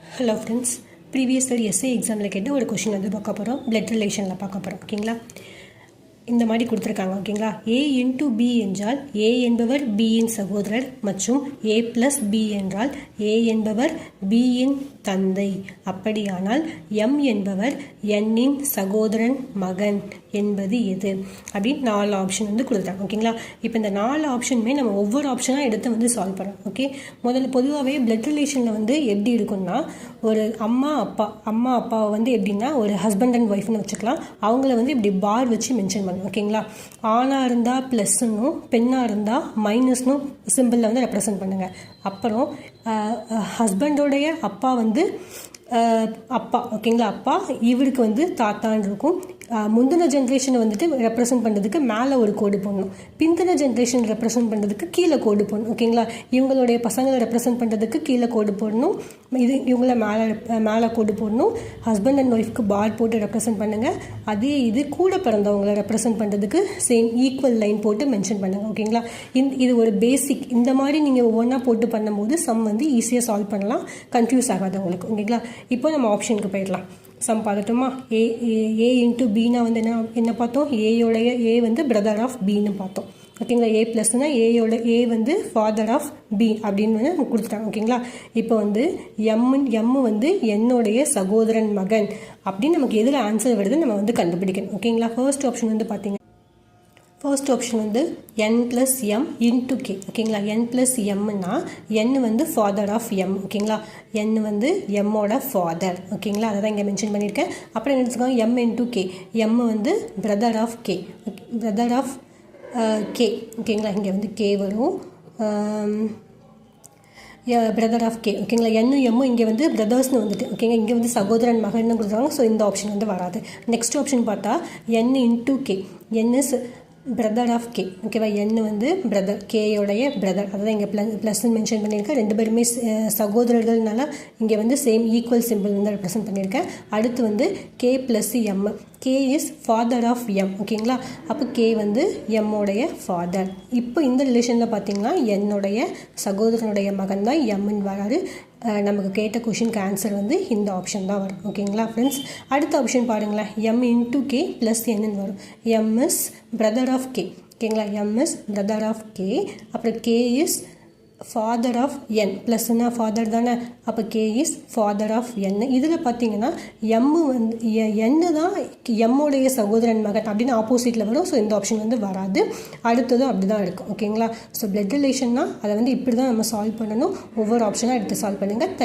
Hello friends, previous year SA எக்ஸாமில் கேட்ட ஒரு கொஷின் வந்து பார்க்க போகிறோம். பிளட் ரிலேஷனில் பார்க்க போகிறோம். ஓகேங்களா, இந்த மாதிரி கொடுத்துருக்காங்க. ஓகேங்களா, ஏ இன்ட்டு பி என்றால் ஏ என்பவர் பியின் சகோதரர் மற்றும் ஏ ப்ளஸ் பி என்றால் ஏ என்பவர் பியின் தந்தை. அப்படியானால் எம் என்பவர் என்னின் சகோதரன் மகன் என்பது எது அப்படின்னு 4 ஆப்ஷன் வந்து கொடுத்துட்டாங்க. ஓகேங்களா, இப்போ இந்த 4 ஆப்ஷனுமே நம்ம ஒவ்வொரு ஆப்ஷனாக எடுத்து வந்து சால்வ் பண்ணுறோம். ஓகே, முதல்ல பொதுவாகவே பிளட் ரிலேஷனில் வந்து எப்படி இருக்குன்னா, ஒரு அம்மா அப்பாவை வந்து எப்படின்னா ஒரு ஹஸ்பண்ட் அண்ட் ஒய்ஃப்னு வச்சுக்கலாம். அவங்கள வந்து இப்படி பார் வச்சு மென்ஷன் பண்ணணும். ஓகேங்களா, ஆணாக இருந்தால் ப்ளஸ்னும் பெண்ணாக இருந்தால் மைனஸ்னும் சிம்பிளில் வந்து ரெப்ரசன்ட் பண்ணுங்கள். அப்புறம் ஹஸ்பண்டோடைய அப்பா வந்து அப்பா. ஓகேங்களா, அப்பா இவருக்கு வந்து தாத்தான்னு இருக்கும். முந்தின ஜென்ரேஷனை வந்துட்டு ரெப்ரசன்ட் பண்ணுறதுக்கு மேலே ஒரு கோடு போடணும், பிந்தின ஜென்ரேஷன் ரெப்ரசன்ட் பண்ணுறதுக்கு கீழே கோடு போடணும். ஓகேங்களா, இவங்களுடைய பசங்களை ரெப்ரசன்ட் பண்ணுறதுக்கு கீழே கோடு போடணும், இவங்கள மேலே கோடு போடணும். ஹஸ்பண்ட் அண்ட் ஒய்ஃப்க்கு பார் போட்டு ரெப்ரசன்ட் பண்ணுங்கள். அதே இது கூட பிறந்தவங்களை ரெப்ரசன்ட் பண்ணுறதுக்கு சேம் ஈக்குவல் லைன் போட்டு மென்ஷன் பண்ணுங்கள். ஓகேங்களா, இது ஒரு பேசிக். இந்த மாதிரி நீங்கள் ஒவ்வொன்றா போட்டு பண்ணும்போது சம் வந்து ஈஸியாக சால்வ் பண்ணலாம், கன்ஃபியூஸ் ஆகாது உங்களுக்கு. ஓகேங்களா, இப்போ நம்ம ஆப்ஷனுக்கு போயிடலாம். சம் பார்த்துட்டோமா? ஏ இன்ட்டு பின்னா வந்து என்ன பார்த்தோம்? ஏ வந்து பிரதர் ஆஃப் பின்னு பார்த்தோம். ஓகேங்களா, ஏ ப்ளஸ்னா ஏ வந்து ஃபாதர் ஆஃப் பி அப்படின்னு வந்து நமக்கு கொடுத்துட்டாங்க. ஓகேங்களா, இப்போ வந்து எம் வந்து என்னுடைய சகோதரன் மகன் அப்படின்னு நமக்கு எதில் ஆன்சர் வருது நம்ம வந்து கண்டுபிடிக்கணும். ஓகேங்களா, ஃபர்ஸ்ட் ஆப்ஷன் வந்து பார்த்தீங்க, ஃபர்ஸ்ட் ஆப்ஷன் வந்து n + m × k. ஓகேங்களா, n + mனா n வந்து ஃபாதர் ஆஃப் m. ஓகேங்களா, n வந்து எம்மோட ஃபாதர். ஓகேங்களா, அதை தான் இங்கே மென்ஷன் பண்ணியிருக்கேன். அப்புறம் என்ன எடுத்துக்கோங்க, m × k. m வந்து brother of k, brother of k. ஓகேங்களா, இங்கே வந்து k வரும், பிரதர் ஆஃப் கே. ஓகேங்களா, எம்மும் இங்கே வந்து பிரதர்ஸ்னு வந்துட்டு. ஓகேங்க, இங்கே வந்து சகோதரன் மகன்னு கொடுத்தாங்க. ஸோ இந்த ஆப்ஷன் வந்து வராது. நெக்ஸ்ட் ஆப்ஷன் பார்த்தா n × k. n is brother of K. ஓகேவா, n வந்து பிரதர், கேயோடைய பிரதர். அதான் இங்கே ப்ளஸ்ன்னு மென்ஷன் பண்ணியிருக்கேன். ரெண்டு பேருமே சகோதரர்கள்னால இங்கே வந்து சேம் ஈக்குவல் சிம்பிள் வந்து ரெப்ரசன்ட் பண்ணியிருக்கேன். அடுத்து வந்து k + m. k is father of m. ஓகேங்களா, அப்போ k வந்து எம்மோடைய ஃபாதர். இப்போ இந்த ரிலேஷனில் பார்த்தீங்கன்னா என்னுடைய சகோதரனுடைய மகன் தான் எம்ன்னு வராது. நமக்கு கேட்ட கொஷினுக்கு ஆன்சர் வந்து இந்த ஆப்ஷன் தான் வரும். ஓகேங்களா ஃப்ரெண்ட்ஸ், அடுத்த ஆப்ஷன் பாருங்களேன், m × k + n வரும். m is brother of k. ஓகேங்களா, m is brother of k. அப்புறம் k is father of n. ப்ளஸ்னா ஃபாதர் தானே, அப்போ k is father of n. இதில் பார்த்தீங்கன்னா m வந்து n தான் எம்முடைய சகோதரன் மகன் அப்படின்னு ஆப்போசிட்டில் வரும். ஸோ இந்த ஆப்ஷன் வந்து வராது. அடுத்ததும் அப்படி தான் இருக்கும். ஓகேங்களா, ஸோ பிளட் ரிலேஷன்னா அதை வந்து இப்படி தான் நம்ம சால்வ் பண்ணணும். ஒவ்வொரு ஆப்ஷனாக எடுத்து சால்வ் பண்ணுங்கள்.